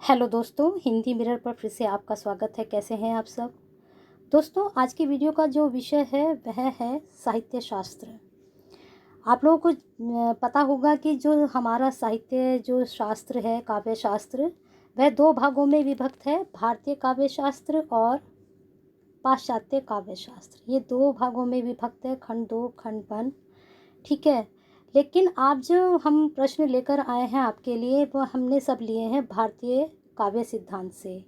Hello दोस्तों, Hindi mirror पर फिर से आपका स्वागत है। कैसे हैं आप सब दोस्तों? आज की वीडियो का जो विषय है वह है साहित्य शास्त्र। आप लोगों को पता होगा कि जो हमारा साहित्य जो शास्त्र है, काव्य शास्त्र, वह दो भागों में विभक्त है, भारतीय काव्य शास्त्र और पाश्चात्य काव्य शास्त्र। ये दो भागों में विभक्त है, खंड 2 खंड 1। ठीक है, लेकिन आप जो हम प्रश्न लेकर आए हैं आपके लिए, वो हमने सब लिए हैं भारतीय काव्य सिद्धांत से,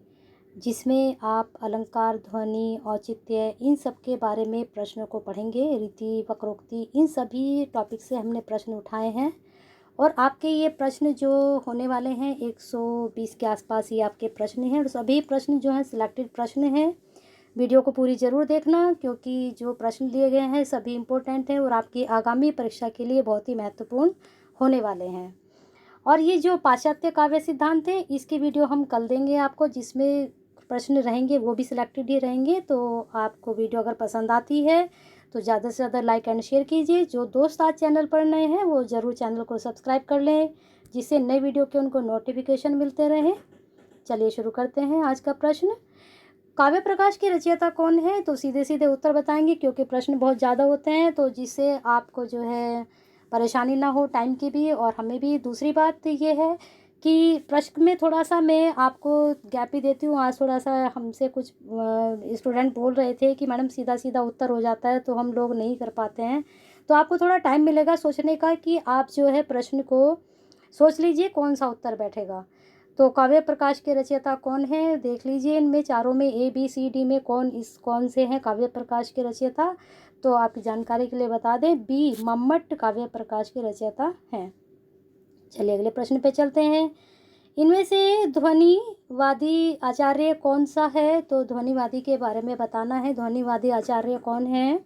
जिसमें आप अलंकार, ध्वनि, औचित्य, इन सब के बारे में प्रश्नों को पढ़ेंगे। रीति, वक्रोक्ति, इन सभी टॉपिक से हमने प्रश्न उठाए हैं और आपके ये प्रश्न जो होने वाले हैं 120 के आसपास ये आपके प्रश्न हैं और सभी प्रश्न जो हैं सिलेक्टेड प्रश्न हैं। वीडियो को पूरी ज़रूर देखना, क्योंकि जो प्रश्न लिए गए हैं सभी इम्पोर्टेंट हैं और आपकी आगामी परीक्षा के लिए बहुत ही महत्वपूर्ण होने वाले हैं। और ये जो पाश्चात्य काव्य सिद्धांत है, इसकी वीडियो हम कल देंगे आपको, जिसमें प्रश्न रहेंगे वो भी सिलेक्टेड ही रहेंगे। तो आपको वीडियो अगर पसंद आती है तो ज़्यादा से ज़्यादा लाइक एंड शेयर कीजिए। जो दोस्त आज चैनल पर नए हैं वो ज़रूर चैनल को सब्सक्राइब कर लें, जिससे नए वीडियो के उनको नोटिफिकेशन मिलते रहें। चलिए शुरू करते हैं आज का प्रश्न। काव्य प्रकाश के रचयिता कौन है? तो सीधे सीधे उत्तर बताएंगे, क्योंकि प्रश्न बहुत ज़्यादा होते हैं, तो जिससे आपको जो है परेशानी ना हो, टाइम की भी और हमें भी। दूसरी बात ये है कि प्रश्न में थोड़ा सा मैं आपको गैप ही देती हूँ। आज थोड़ा सा हमसे कुछ स्टूडेंट बोल रहे थे कि मैडम सीधा सीधा उत्तर हो जाता है, तो हम लोग नहीं कर पाते हैं। तो आपको थोड़ा टाइम मिलेगा सोचने का कि आप जो है प्रश्न को सोच लीजिए कौन सा उत्तर बैठेगा। तो काव्य प्रकाश के रचयिता कौन है देख लीजिए। इनमें चारों में ABCD में कौन से हैं काव्य प्रकाश के रचयिता? तो आपकी जानकारी के लिए बता दें, बी मम्मट काव्य प्रकाश के रचयिता हैं। चलिए अगले प्रश्न पे चलते हैं। इनमें से ध्वनिवादी आचार्य कौन सा है? तो ध्वनिवादी के बारे में बताना है, ध्वनिवादी आचार्य कौन है?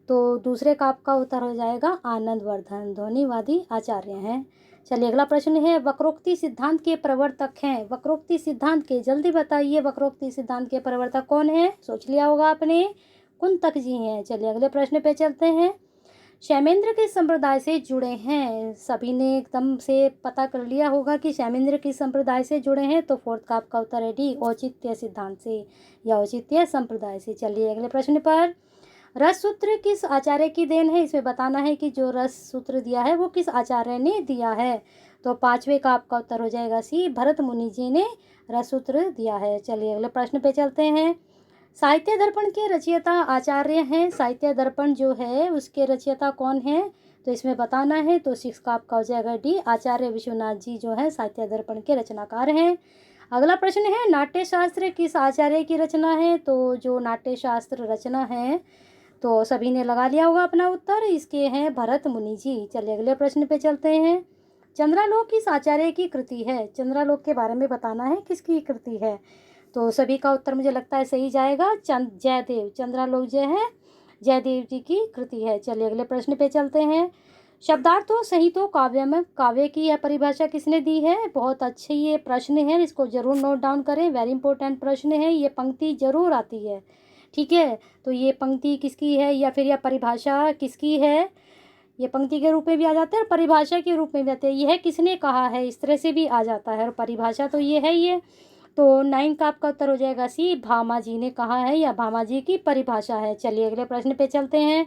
तो दूसरे का आपका उत्तर हो जाएगा आनंदवर्धन, ध्वनिवादी आचार्य हैं। चलिए अगला प्रश्न है, वक्रोक्ति सिद्धांत के प्रवर्तक हैं। वक्रोक्ति सिद्धांत के जल्दी बताइए, वक्रोक्ति सिद्धांत के प्रवर्तक कौन है? सोच लिया होगा आपने, कुंतक जी हैं। चलिए अगले प्रश्न पे चलते हैं। शैमेंद्र किस संप्रदाय से जुड़े हैं? सभी ने एकदम से पता कर लिया होगा कि शैमेंद्र किस संप्रदाय से जुड़े हैं। तो फोर्थ का आपका उत्तर है डी, औचित्य सिद्धांत से या औचित्य संप्रदाय से। चलिए अगले प्रश्न पर, रस सूत्र किस आचार्य की देन है? इसमें बताना है कि जो रस सूत्र दिया है वो किस आचार्य ने दिया है। तो पांचवे का आपका उत्तर हो जाएगा सी, भरत मुनि जी ने रस सूत्र दिया है। चलिए अगले प्रश्न पे चलते हैं। साहित्य दर्पण के रचयिता आचार्य हैं। साहित्य दर्पण जो है उसके रचयिता कौन है? तो इसमें बताना है। तो 6 का आपका हो जाएगा डी, आचार्य विश्वनाथ जी जो है साहित्य दर्पण के रचनाकार हैं। अगला प्रश्न है, नाट्य शास्त्र किस आचार्य की रचना है? तो जो नाट्य शास्त्र रचना है, तो सभी ने लगा लिया होगा अपना उत्तर, इसके हैं भरत मुनि जी। चलिए अगले प्रश्न पे चलते हैं। चंद्रालोक किस आचार्य की कृति है? चंद्रालोक के बारे में बताना है किसकी कृति है। तो सभी का उत्तर मुझे लगता है सही जाएगा, जयदेव। चंद्रालोक जो है जयदेव जी की कृति है। चलिए अगले प्रश्न पे चलते हैं। शब्दार्थों संहितो काव्य में काव्य की यह परिभाषा किसने दी है? बहुत अच्छे ये प्रश्न है, इसको जरूर नोट डाउन करें, वेरी इंपॉर्टेंट प्रश्न है। ये पंक्ति जरूर आती है, ठीक है। तो ये पंक्ति किसकी है या फिर यह परिभाषा किसकी है? ये पंक्ति के रूप में भी आ जाता है और परिभाषा के रूप में भी आते हैं। यह किसने कहा है, इस तरह से भी आ जाता है, और परिभाषा तो ये है ये। तो 9 का आपका उत्तर हो जाएगा सी, भामा जी ने कहा है या भामा जी की परिभाषा है। चलिए अगले प्रश्न पे चलते हैं।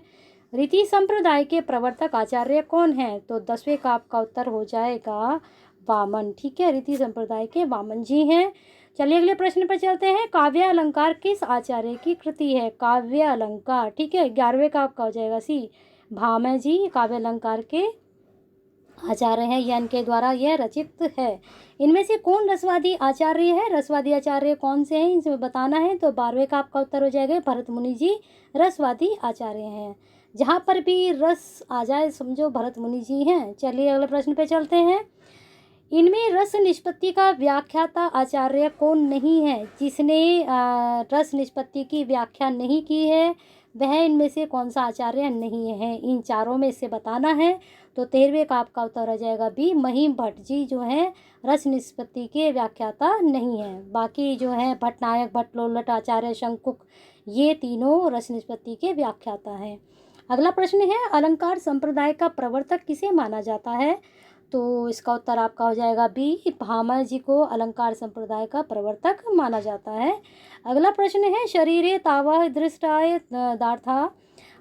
रीति संप्रदाय के प्रवर्तक आचार्य कौन है? तो 10वें का आपका उत्तर हो जाएगा वामन, ठीक है। रीति संप्रदाय के वामन जी हैं। चलिए अगले प्रश्न पर चलते हैं। काव्य अलंकार किस आचार्य की कृति है? काव्य अलंकार, ठीक है। 11वें का आपका हो जाएगा सी, भामा जी काव्य अलंकार के आचार्य हैं या इनके द्वारा यह रचित है। इनमें से कौन रसवादी आचार्य है? रसवादी आचार्य कौन से हैं इसमें बताना है। तो 12वें का आपका उत्तर हो जाएगा भरत मुनि जी रसवादी आचार्य हैं। जहाँ पर भी रस आ जाए समझो भरत मुनि जी हैं। चलिए अगले प्रश्न पे चलते हैं। इनमें रस निष्पत्ति का व्याख्याता आचार्य कौन नहीं है? जिसने रस निष्पत्ति की व्याख्या नहीं की है वह इनमें से कौन सा आचार्य नहीं है? इन चारों में से बताना है। तो 13वें का आपका उत्तर हो जाएगा बी, महिम भट्ट जी जो हैं रस निष्पत्ति के व्याख्याता नहीं हैं। बाकी जो हैं भट्टनायक, भट्टलोलट, आचार्य शंकुक, ये तीनों रस निष्पत्ति के व्याख्याता हैं। अगला प्रश्न है, अलंकार संप्रदाय का प्रवर्तक किसे माना जाता है? तो इसका उत्तर आपका हो जाएगा बी, भामह जी को अलंकार संप्रदाय का प्रवर्तक माना जाता है। अगला प्रश्न है, शरीरे तावः दृष्टाय दार्था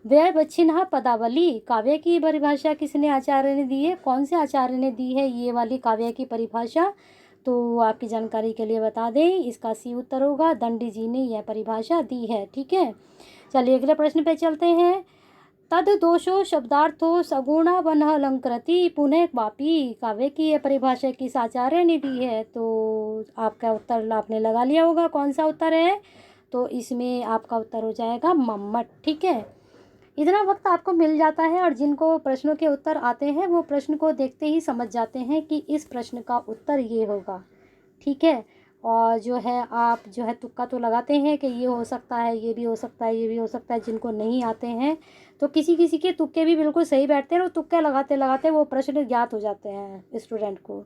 व्यवच्छिन्नः पदावली, काव्य की परिभाषा किसने आचार्य ने दी है, कौन से आचार्य ने दी है ये वाली काव्य की परिभाषा, तो आपकी जानकारी के लिए बता दें, इसका सी उत्तर होगा, दंडी जी ने यह परिभाषा दी है। ठीक है, चलिए अगले प्रश्न पे चलते हैं। तद दोषो शब्दार्थो सगुणा वनः अलंकृति पुनः वापी, काव्य की यह परिभाषा किस आचार्य ने दी है, तो आपका उत्तर आपने लगा लिया होगा कौन सा उत्तर है, तो इसमें आपका उत्तर हो जाएगा मम्मट। ठीक है, इतना वक्त आपको मिल जाता है और जिनको प्रश्नों के उत्तर आते हैं वो प्रश्न को देखते ही समझ जाते हैं कि इस प्रश्न का उत्तर ये होगा। ठीक है, और जो है आप जो है तुक्का तो लगाते हैं कि ये हो सकता है, ये भी हो सकता है, ये भी हो सकता है, जिनको नहीं आते हैं तो किसी किसी के तुक्के भी बिल्कुल सही बैठते हैं और तुक्के लगाते लगाते वो प्रश्न ज्ञात हो जाते हैं स्टूडेंट को।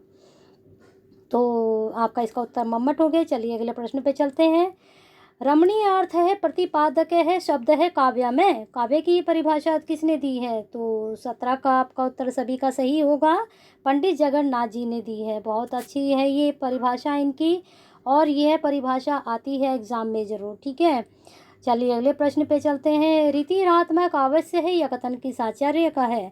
तो आपका इसका उत्तर मम्मट हो गया। चलिए अगले प्रश्न पे चलते हैं। रमणीय अर्थ है, प्रतिपादक है, शब्द है काव्य में, काव्य की परिभाषा किसने दी है, तो 17 का आपका उत्तर सभी का सही होगा, पंडित जगन्नाथ जी ने दी है। बहुत अच्छी है ये परिभाषा इनकी, और यह परिभाषा आती है एग्जाम में ज़रूर। ठीक है, चलिए अगले प्रश्न पे चलते हैं। रीति रात्मक आवश्य है या कथन किस आचार्य का है,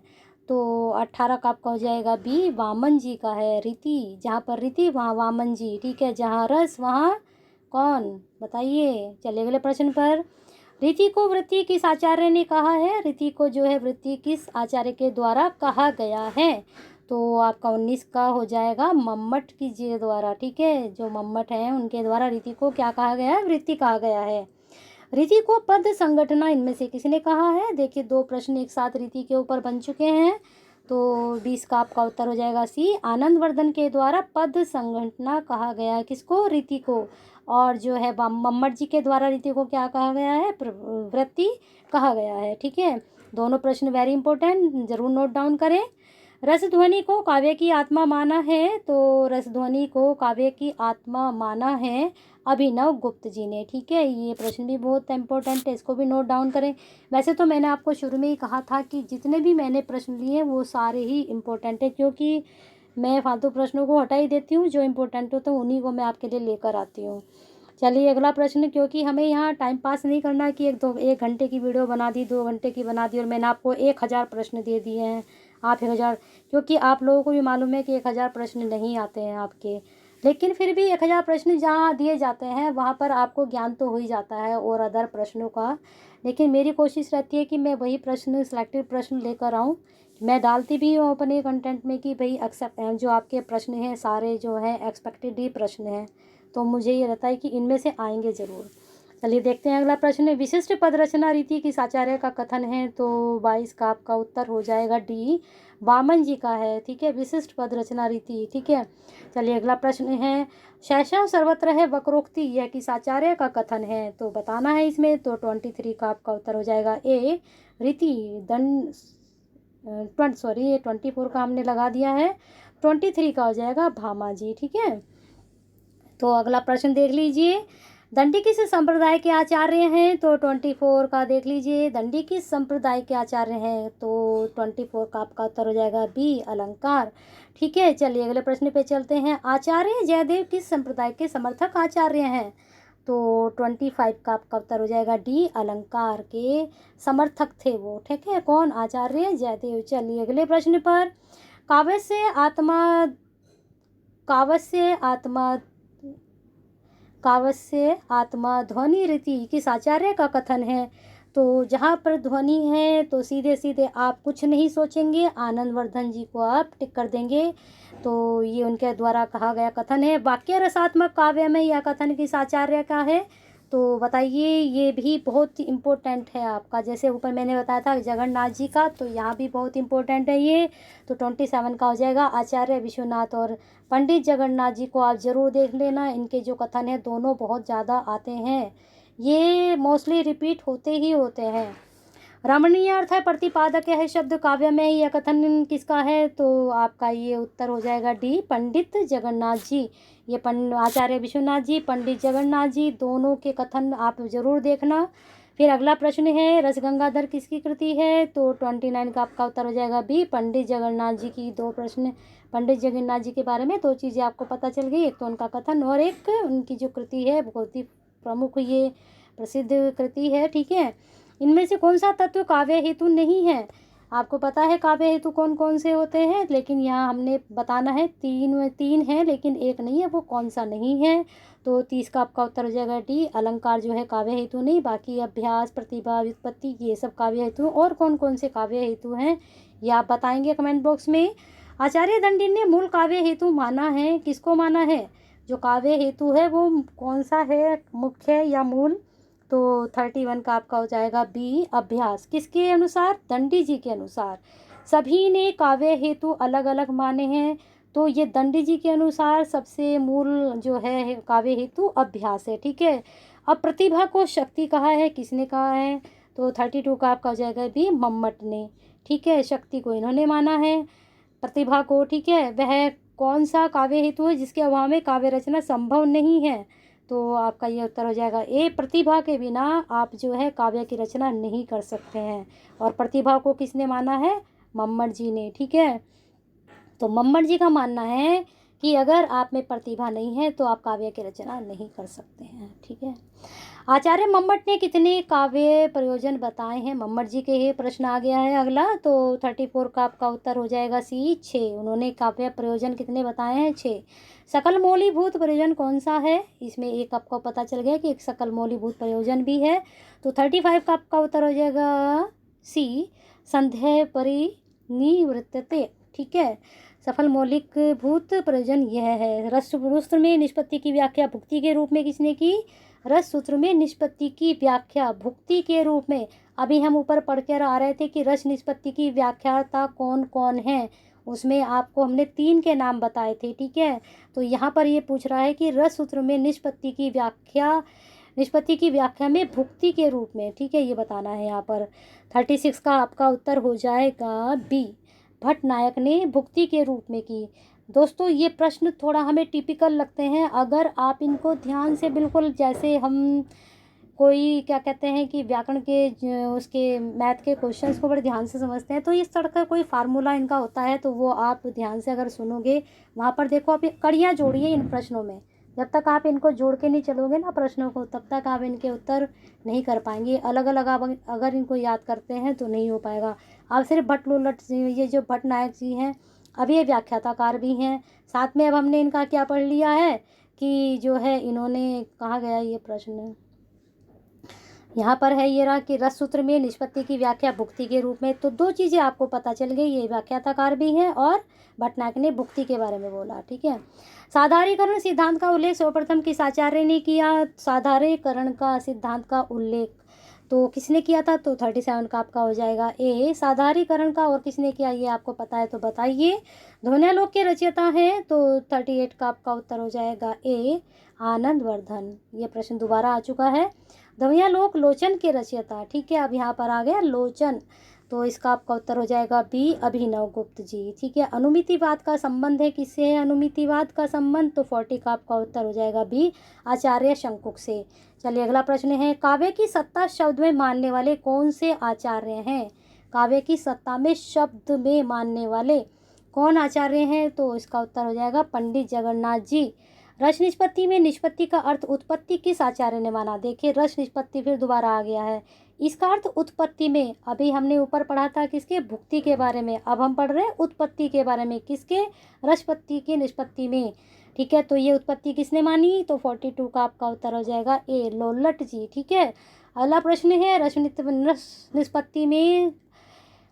तो 18 का आपका हो जाएगा बी, वामन जी का है। रीति, जहाँ पर रीति वहाँ वामन जी। ठीक है, जहाँ रस वहाँ कौन, बताइए। चलिए अगले प्रश्न पर। रीति को वृत्ति किस आचार्य ने कहा है, रीति को जो है वृत्ति किस आचार्य के द्वारा कहा गया है, तो आपका 19 का हो जाएगा मम्मट की जी द्वारा। ठीक है, जो मम्मट हैं उनके द्वारा रीति को क्या कहा गया है, वृत्ति कहा गया है। रीति को पद संगठना इनमें से किसने कहा है, देखिए 2 प्रश्न एक साथ रीति के ऊपर बन चुके हैं, तो 20 का आपका उत्तर हो जाएगा सी, आनंदवर्धन के द्वारा पद संगठना कहा गया है। किसको, रीति को, और जो है मम्मट जी के द्वारा रीति को क्या कहा गया है, वृत्ति कहा गया है। ठीक है, दोनों प्रश्न वेरी इंपॉर्टेंट, जरूर नोट डाउन करें। रसध्वनि को काव्य की आत्मा माना है, तो रसध्वनि को काव्य की आत्मा माना है अभिनव गुप्त जी ने। ठीक है, ये प्रश्न भी बहुत इंपॉर्टेंट है, इसको भी नोट डाउन करें। वैसे तो मैंने आपको शुरू में ही कहा था कि जितने भी मैंने प्रश्न लिए वो सारे ही इम्पोर्टेंट है, क्योंकि मैं फालतू प्रश्नों को हटा ही देती हूँ, जो इम्पोर्टेंट हो तो उन्हीं को मैं आपके लिए लेकर आती हूँ। चलिए अगला प्रश्न, क्योंकि हमें यहाँ टाइम पास नहीं करना कि एक घंटे की वीडियो बना दी, 2 घंटे की बना दी और मैंने आपको 1000 प्रश्न दे दिए हैं, आप 1000, क्योंकि आप लोगों को भी मालूम है कि 1000 प्रश्न नहीं आते हैं आपके, लेकिन फिर भी 1000 प्रश्न जहाँ दिए जाते हैं वहाँ पर आपको ज्ञान तो हो ही जाता है और अदर प्रश्नों का। लेकिन मेरी कोशिश रहती है कि मैं वही प्रश्न, सिलेक्टेड प्रश्न लेकर आऊँ। मैं डालती भी हूँ अपने कंटेंट में कि भाई एक्सेप्ट जो आपके प्रश्न हैं सारे जो हैं एक्सपेक्टेड ही प्रश्न हैं, तो मुझे ये रहता है कि इनमें से आएंगे ज़रूर। चलिए देखते हैं अगला प्रश्न है। विशिष्ट पद रचना रीति किस आचार्य का कथन है, तो 22 का आपका उत्तर हो जाएगा डी, वामन जी का है। ठीक है, विशिष्ट पद रचना रीति। ठीक है, चलिए अगला प्रश्न है। शैशव सर्वत्र है वक्रोक्ति यह किस आचार्य का कथन है, तो बताना है इसमें, तो 23 का आपका उत्तर हो जाएगा ए, रीति दंड, सॉरी ये 24 का हमने लगा दिया है, 23 का हो जाएगा भामा जी। ठीक है, तो अगला प्रश्न देख लीजिए। दंडी किस संप्रदाय के आचार्य हैं, तो 24 का देख लीजिए, दंडी किस संप्रदाय के आचार्य हैं, तो 24 का आपका उत्तर हो जाएगा बी, अलंकार। ठीक है, चलिए अगले प्रश्न पे चलते हैं। आचार्य जयदेव किस संप्रदाय के समर्थक आचार्य हैं, तो 25 का आपका उत्तर हो जाएगा डी, अलंकार के समर्थक थे वो। ठीक है, कौन, आचार्य जयदेव। चलिए अगले प्रश्न पर। काव्य से आत्मा काव्य आत्मा ध्वनि रीति किस आचार्य का कथन है, तो जहाँ पर ध्वनि है तो सीधे सीधे आप कुछ नहीं सोचेंगे, आनंदवर्धन जी को आप टिक कर देंगे, तो ये उनके द्वारा कहा गया कथन है। वाक्य रसात्मक काव्य में यह कथन किस आचार्य का है, तो बताइए, ये भी बहुत इम्पोर्टेंट है आपका, जैसे ऊपर मैंने बताया था जगन्नाथ जी का, तो यहाँ भी बहुत इम्पोर्टेंट है ये, तो 27 का हो जाएगा आचार्य विश्वनाथ और पंडित जगन्नाथ जी को आप ज़रूर देख लेना, इनके जो कथन है दोनों बहुत ज़्यादा आते हैं, ये मोस्टली रिपीट होते ही होते हैं। रमणीय अर्थ है, प्रतिपादक है शब्द काव्य में, यह कथन किसका है, तो आपका ये उत्तर हो जाएगा डी, पंडित जगन्नाथ जी। ये आचार्य विश्वनाथ जी, पंडित जगन्नाथ जी, दोनों के कथन आप ज़रूर देखना, फिर अगला प्रश्न है रसगंगाधर किसकी कृति है, तो 29 का आपका उत्तर हो जाएगा बी, पंडित जगन्नाथ जी की। दो प्रश्न पंडित जगन्नाथ जी के बारे में दो चीज़ें आपको पता चल गई, एक तो उनका कथन और एक उनकी जो कृति है बहुत ही प्रमुख ये प्रसिद्ध कृति है। ठीक है, इनमें से कौन सा तत्व काव्य हेतु नहीं है, आपको पता है काव्य हेतु कौन कौन से होते हैं, लेकिन यहाँ हमने बताना है तीन है लेकिन एक नहीं है, वो कौन सा नहीं है। तो 30 का आपका उत्तर हो जाएगा डी, अलंकार जो है काव्य हेतु नहीं, बाकी अभ्यास, प्रतिभा, व्युत्पत्ति ये सब काव्य हेतु। और कौन कौन से काव्य हेतु हैं ये आप बताएंगे कमेंट बॉक्स में। आचार्य दंडी ने मूल काव्य हेतु माना है, किसको माना है, जो काव्य हेतु है वो कौन सा है, मुख्य या मूल, तो 31 का आपका हो जाएगा बी, अभ्यास। किसके अनुसार, दंडी जी के अनुसार। सभी ने काव्य हेतु अलग अलग माने हैं, तो ये दंडी जी के अनुसार सबसे मूल जो है काव्य हेतु अभ्यास है। ठीक है, अब प्रतिभा को शक्ति कहा है, किसने कहा है, तो 32 का आपका हो जाएगा बी, मम्मट ने। ठीक है, शक्ति को इन्होंने माना है, प्रतिभा को। ठीक है, वह कौन सा काव्य हेतु है जिसके अभाव में काव्य रचना संभव नहीं है, तो आपका ये उत्तर हो जाएगा ए, प्रतिभा के बिना आप जो है काव्य की रचना नहीं कर सकते हैं। और प्रतिभा को किसने माना है, मम्मट जी ने। ठीक है, तो मम्मट जी का मानना है कि अगर आप में प्रतिभा नहीं है तो आप काव्य की रचना नहीं कर सकते हैं। ठीक है, आचार्य मम्मट ने कितने काव्य प्रयोजन बताए हैं, मम्मट जी के ये प्रश्न आ गया है अगला, तो 34 का आपका उत्तर हो जाएगा सी, 6। उन्होंने काव्य प्रयोजन कितने बताए हैं, 6। सकल मौलीभूत प्रयोजन कौन सा है, इसमें एक आपको पता चल गया कि एक सकल मौलीभूत प्रयोजन भी है, तो 35 का आपका उत्तर हो जाएगा सी, संदेह परिनिवृत्तते। ठीक है, सफल मौलिक भूत प्रयोजन यह है। रस सूत्र में निष्पत्ति की व्याख्या भुक्ति के रूप में किसने की, रस सूत्र में निष्पत्ति की व्याख्या भुक्ति के रूप में, अभी हम ऊपर पढ़ कर आ रहे थे कि रस निष्पत्ति की व्याख्याता कौन कौन है, उसमें आपको हमने 3 के नाम बताए थे। ठीक है, तो यहाँ पर ये पूछ रहा है कि रस सूत्र में निष्पत्ति की व्याख्या में भुक्ति के रूप में। ठीक है, ये बताना है यहाँ पर। 36 का आपका उत्तर हो जाएगा बी, भट्ट नायक ने भुक्ति के रूप में की। दोस्तों ये प्रश्न थोड़ा हमें टिपिकल लगते हैं, अगर आप इनको ध्यान से बिल्कुल जैसे हम कोई क्या कहते हैं कि व्याकरण के उसके मैथ के क्वेश्चंस को बड़े ध्यान से समझते हैं, तो इस तरह का कोई फार्मूला इनका होता है, तो वो आप ध्यान से अगर सुनोगे, वहाँ पर देखो आप कड़ियाँ जोड़िए इन प्रश्नों में, जब तक आप इनको जोड़ के नहीं चलोगे ना प्रश्नों को, तब तक आप इनके उत्तर नहीं कर पाएंगे। अलग अलग आप अगर इनको याद करते हैं तो नहीं हो पाएगा। आप सिर्फ भट्ट लोलट ये जो भट्ट नायक जी हैं, अब ये व्याख्याताकार भी हैं, साथ में अब हमने इनका क्या पढ़ लिया है कि जो है इन्होंने कहा गया ये प्रश्न यहाँ पर है, ये रहा कि रस सूत्र में निष्पत्ति की व्याख्या भुक्ति के रूप में, तो 2 चीज़ें आपको पता चल गई, ये व्याख्याताकार भी हैं और भट्टनायक ने भुक्ति के बारे में बोला। ठीक है, साधारीकरण सिद्धांत का उल्लेख सर्वप्रथम किस आचार्य ने किया, साधारीकरण का सिद्धांत का उल्लेख तो किसने किया था, तो 37 का आपका हो जाएगा ए, साधारीकरण का। और किसने किया ये आपको पता है तो बताइए। ध्वन्यालोक के रचयिता हैं, तो 38 का आपका उत्तर हो जाएगा ए, आनंदवर्धन। ये प्रश्न दोबारा आ चुका है। ध्वन्यालोक लोचन के रचयिता, ठीक है, अब यहाँ पर आ गया लोचन, तो इसका आपका उत्तर हो जाएगा बी, अभिनव गुप्त जी। ठीक है, अनुमितिवाद का संबंध है, किससे है अनुमितिवाद का संबंध, तो 40 का आपका उत्तर हो जाएगा बी, आचार्य शंकुक से। चलिए अगला प्रश्न है, काव्य की सत्ता शब्द में मानने वाले कौन से आचार्य हैं, काव्य की सत्ता में शब्द में मानने वाले कौन आचार्य हैं, तो इसका उत्तर हो जाएगा पंडित जगन्नाथ जी। रस निष्पत्ति में निष्पत्ति का अर्थ उत्पत्ति किस आचार्य ने माना, देखिए रस निष्पत्ति फिर दोबारा आ गया है, इसका अर्थ उत्पत्ति में, अभी हमने ऊपर पढ़ा था किसके, भुक्ति के बारे में, अब हम पढ़ रहे हैं उत्पत्ति के बारे में, किसके, रसपत्ति के निष्पत्ति में। ठीक है, तो ये उत्पत्ति किसने मानी, तो 42 का आपका उत्तर हो जाएगा ए, लोलट जी। ठीक है, अगला प्रश्न है, रस निष्पत्ति में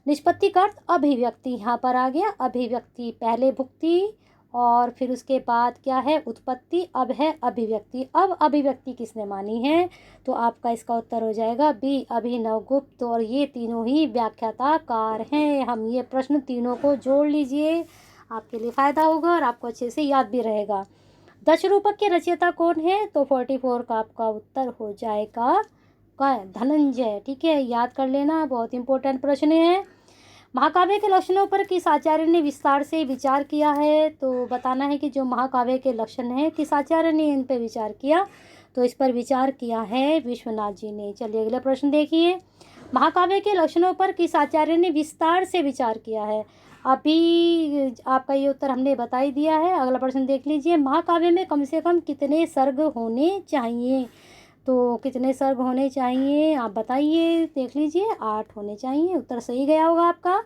निष्पत्ति का अर्थ अभिव्यक्ति, यहाँ पर आ गया अभिव्यक्ति, पहले भुक्ति और फिर उसके बाद क्या है उत्पत्ति, अब है अभिव्यक्ति। अब अभिव्यक्ति किसने मानी है, तो आपका इसका उत्तर हो जाएगा बी, अभिनव गुप्त, और ये तीनों ही व्याख्याताकार हैं। हम ये प्रश्न तीनों को जोड़ लीजिए, आपके लिए फ़ायदा होगा और आपको अच्छे से याद भी रहेगा। दशरूपक के रचयिता कौन है, तो 44 का आपका उत्तर हो जाएगा का धनंजय। ठीक है, याद कर लेना, बहुत इंपॉर्टेंट प्रश्न है। महाकाव्य के लक्षणों पर किस आचार्य ने विस्तार से विचार किया है, तो बताना है कि जो महाकाव्य के लक्षण हैं किस आचार्य ने इन पर विचार किया, तो इस पर विचार किया है विश्वनाथ जी ने। चलिए अगला प्रश्न देखिए, महाकाव्य के लक्षणों पर किस आचार्य ने विस्तार से विचार किया है। अभी आपका ये उत्तर हमने बता ही दिया है। अगला प्रश्न देख लीजिए, महाकाव्य में कम से कम कितने सर्ग होने चाहिए। तो कितने सर्ग होने चाहिए आप बताइए, देख लीजिए 8 होने चाहिए। उत्तर सही गया होगा आपका।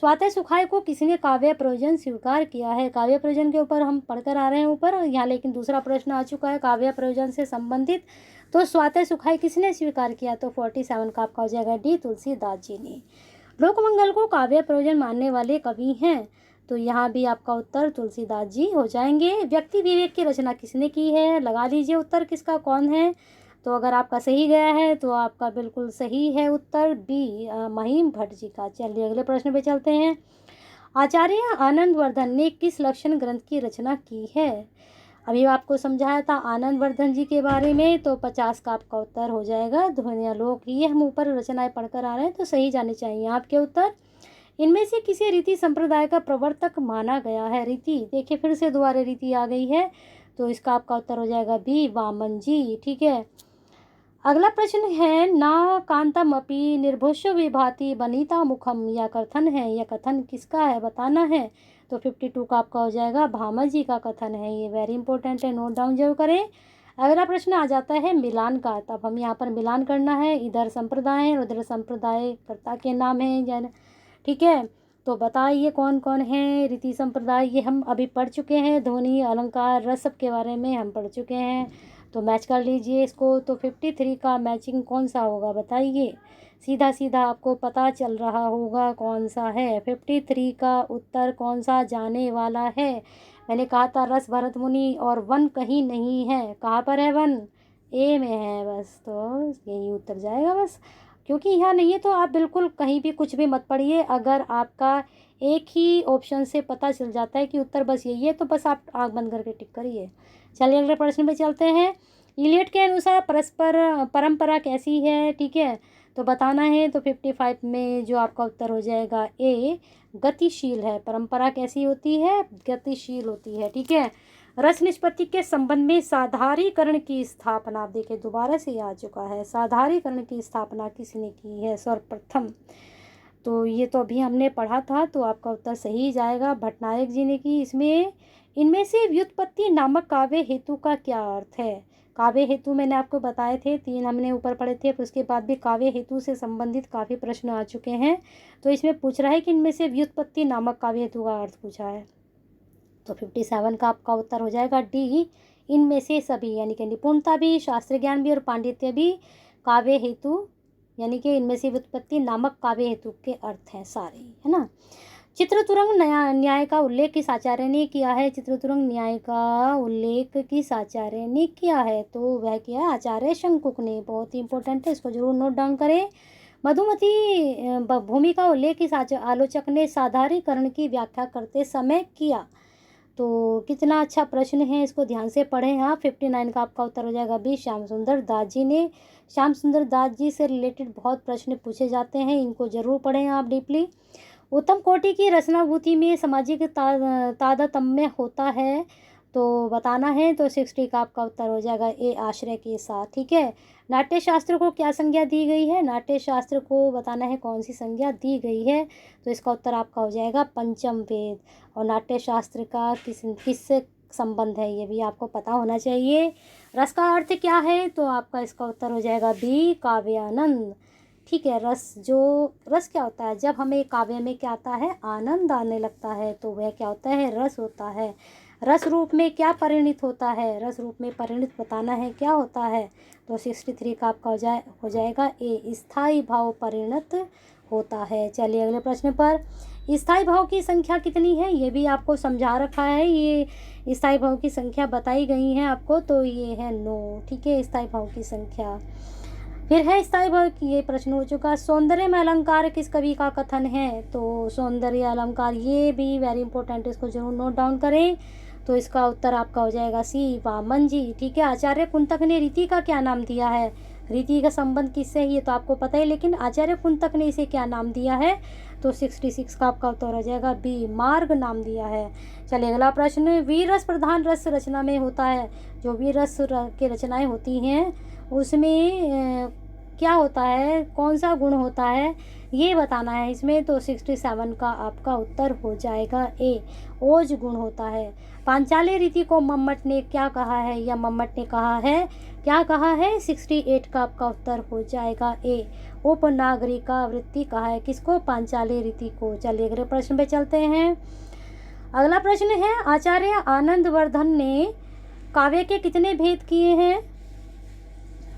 स्वाति सुखाय को किसने काव्य प्रयोजन स्वीकार किया है। काव्य प्रयोजन के ऊपर हम पढ़कर आ रहे हैं ऊपर यहाँ, लेकिन दूसरा प्रश्न आ चुका है काव्य प्रयोजन से संबंधित। तो स्वाति सुखाय किसने स्वीकार किया, तो 47 का आपका हो जाएगा डी, तुलसीदास जी ने। लोकमंगल को काव्य प्रयोजन मानने वाले कवि हैं, तो यहाँ भी आपका उत्तर तुलसीदास जी हो जाएंगे। व्यक्ति विवेक की रचना किसने की है, लगा लीजिए उत्तर किसका कौन है। तो अगर आपका सही गया है तो आपका बिल्कुल सही है उत्तर बी, महिम भट्ट जी का। चलिए अगले प्रश्न पे चलते हैं, आचार्य आनंदवर्धन ने किस लक्षण ग्रंथ की रचना की है। अभी आपको समझाया था आनंदवर्धन जी के बारे में, तो 50 का आपका उत्तर हो जाएगा ध्वन्यालोक। ये हम ऊपर रचनाएं पढ़कर आ रहे हैं तो सही जाने चाहिए आपके उत्तर। इनमें से किसी रीति संप्रदाय का प्रवर्तक माना गया है। रीति देखिए फिर से दोबारा रीति आ गई है, तो इसका आपका उत्तर हो जाएगा बी, वामन जी। ठीक है, अगला प्रश्न है, ना कांतम अपि निर्भुष्य विभाति बनीता मुखम, यह कथन है, यह कथन किसका है बताना है। तो 52 का आपका हो जाएगा भामह जी का कथन है। ये वेरी इंपॉर्टेंट है, नोट डाउन जरूर करें। अगला प्रश्न आ जाता है मिलान का। तब हम यहाँ पर मिलान करना है, इधर संप्रदाय है उधर संप्रदाय कर्ता के नाम है जन। ठीक है, तो बताइए कौन कौन है रीति संप्रदाय, ये हम अभी पढ़ चुके हैं। ध्वनि अलंकार रस सब के बारे में हम पढ़ चुके हैं, तो मैच कर लीजिए इसको। तो 53 का मैचिंग कौन सा होगा बताइए, सीधा सीधा आपको पता चल रहा होगा कौन सा है। 53 का उत्तर कौन सा जाने वाला है। मैंने कहा था रस भरत मुनि, और वन कहीं नहीं है। कहाँ पर है वन, ए में है बस, तो यही उत्तर जाएगा बस। क्योंकि यहाँ नहीं है तो आप बिल्कुल कहीं भी कुछ भी मत पढ़िए। अगर आपका एक ही ऑप्शन से पता चल जाता है कि उत्तर बस यही है, तो बस आप आँख बंद करके टिक करिए। चलिए अगले प्रश्न पे चलते हैं, इलियट के अनुसार परस्पर परंपरा कैसी है। ठीक है, तो बताना है। तो 55 में जो आपका उत्तर हो जाएगा ए, गतिशील है। परंपरा कैसी होती है, गतिशील होती है। ठीक है, रस निष्पत्ति के संबंध में साधारीकरण की स्थापना, आप देखिए दोबारा से आ चुका है, साधारीकरण की स्थापना किसने की है, सर्वप्रथम। तो ये तो अभी हमने पढ़ा था, तो आपका उत्तर सही जाएगा, भट्टनायक जी ने की। इसमें इनमें से व्युत्पत्ति नामक काव्य हेतु का क्या अर्थ है। काव्य हेतु मैंने आपको बताए थे, 3 हमने ऊपर पढ़े थे, फिर उसके बाद भी काव्य हेतु से संबंधित काफ़ी प्रश्न आ चुके हैं। तो इसमें पूछ रहा है कि इनमें से व्युत्पत्ति नामक काव्य हेतु का अर्थ पूछा है। तो 57 का आपका उत्तर हो जाएगा डी, इनमें से सभी, यानी कि निपुणता भी, शास्त्र ज्ञान भी और पांडित्य भी काव्य हेतु, यानी कि इनमें से व्युत्पत्ति नामक काव्य हेतु के अर्थ हैं सारे, है ना। चित्रतुरंग न्याय का उल्लेख किस आचार्य ने किया है। चित्रतुरंग न्याय का उल्लेख किस आचार्य ने किया है, तो वह किया है आचार्य शंकुक ने। बहुत ही इंपॉर्टेंट है, इसको जरूर नोट डाउन करें। मधुमती भूमि का उल्लेख किस आलोचक ने साधारीकरण की व्याख्या करते समय किया। तो कितना अच्छा प्रश्न है, इसको ध्यान से पढ़ें आप। 59 का आपका उत्तर हो जाएगा बी, श्याम सुंदर दास जी ने। श्याम सुंदर दास जी से रिलेटेड बहुत प्रश्न पूछे जाते हैं, इनको जरूर पढ़ें आप डीपली। उत्तम कोटि की रचनाभूति में सामाजिक तारतम्य होता है, तो बताना है। तो 60 का आपका उत्तर हो जाएगा ए, आश्रय के साथ। ठीक है, नाट्य शास्त्र को क्या संज्ञा दी गई है। नाट्य शास्त्र को बताना है कौन सी संज्ञा दी गई है, तो इसका उत्तर आपका हो जाएगा पंचम वेद। और नाट्य शास्त्र का किससे संबंध है, ये भी आपको पता होना चाहिए। रस का अर्थ क्या है, तो आपका इसका उत्तर हो जाएगा बी, काव्यानंद। ठीक है, रस क्या होता है, जब हमें काव्य में क्या आता है, आनंद आने लगता है, तो वह क्या होता है, रस होता है। रस रूप में क्या परिणित होता है, रस रूप में परिणित बताना है क्या होता है। तो 63 का आपका हो जाएगा ए, स्थायी भाव परिणत होता है। चलिए अगले प्रश्न पर, स्थायी भाव की संख्या कितनी है, ये भी आपको समझा रखा है। ये स्थायी भाव की संख्या बताई गई है आपको, तो ये है 9। ठीक है, स्थायी भाव की संख्या। फिर है स्थायी भाव की, ये प्रश्न हो चुका। सौंदर्य में अलंकार किस कवि का कथन है, तो सौंदर्य अलंकार, ये भी वेरी इंपॉर्टेंट, इसको जरूर नोट डाउन करें। तो इसका उत्तर आपका हो जाएगा सी, वामन जी। ठीक है, आचार्य कुंतक ने रीति का क्या नाम दिया है। रीति का संबंध किससे है ये तो आपको पता है, लेकिन आचार्य कुंतक ने इसे क्या नाम दिया है? तो 66 का आपका उत्तर हो जाएगा बी, मार्ग नाम दिया है। चलिए अगला प्रश्न, वीर रस प्रधान रस रचना में होता है। जो वीर रस की रचनाएं होती हैं उसमें क्या होता है, कौन सा गुण होता है, ये बताना है इसमें। तो 67 का आपका उत्तर हो जाएगा ए, ओज गुण होता है। पांचाली रीति को मम्मट ने क्या कहा है, या मम्मट ने कहा है, क्या कहा है? 68 का आपका उत्तर हो जाएगा ए, उपनागरिका वृत्ति कहा है। किसको? पांचाली रीति को। चलिए अगले प्रश्न पे चलते हैं। अगला प्रश्न है, आचार्य आनंदवर्धन ने काव्य के कितने भेद किए हैं?